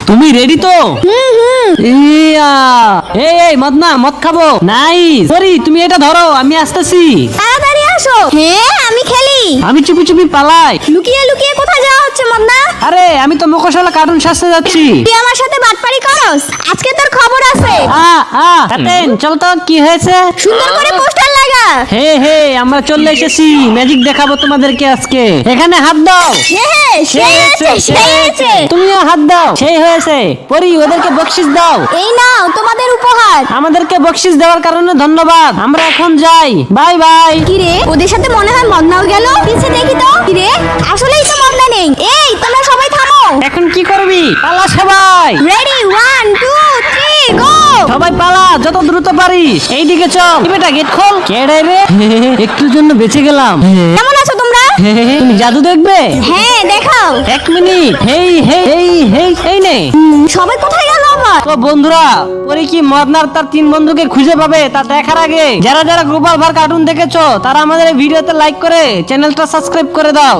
তুমি রেডি তো? ইয়া এই মদনা মদ খাবো। নাইস। সরি তুমি এটা ধরো, আমি আসতেছি। তাড়াতাড়ি আসো। হ্যাঁ আমি খেলি। আমি চুপি চুপি পালাই। লুকিয়ে লুকিয়ে কোথায় যাওয়া হচ্ছে মদনা? আরে আমি তো মকশালা কার্টুন সাজতে যাচ্ছি। তুই আমার সাথে বাটপারি করস? আজকে তোর খবর আছে। কাটেন চল তো, কি হয়েছে? সুন্দর করে পোস্টার লাগা। হে আমরা চলে এসেছি, ম্যাজিক দেখাবো তোমাদেরকে আজকে। এখানে হাত দাও। হ্যাঁ সেই আছে। তুমিও হাত দাও। সেই হয়েছে। পরি ওদেরকে বকশিস দাও। এই নাও তোমাদের উপহার। আমাদেরকে বকশিস দেওয়ার কারণে ধন্যবাদ। আমরা এখন যাই, বাই বাই। কি রে ওদের সাথে মনে হয় মদনাও গেল। পিছে দেখি তো। কি রে আসলেই তো মদনা নেই। এই তোমরা সবাই থামো। এখন কি করবি? পালা সবাই। রেডি 1 2 3 গো। সবাই পালা, যত দ্রুত পারিস। এইদিকে চল। বেটা গেট খোল। কে রে? একটুর জন্য বেঁচে গেলাম। কেমন আছো তোমরা? তুমি জাদু দেখবে? হ্যাঁ দেখাও। এক মিনিট। এই নে। সবাই কোথায় গেল আবার? তো বন্ধুরা, পরে কি মদনার তার 3 বন্ধুকে খুঁজে পাবে তা দেখার আগে যারা গ্লোবাল ভার কার্টুন দেখেছো তারা আমাদের এই ভিডিওতে লাইক করে চ্যানেলটা সাবস্ক্রাইব করে দাও।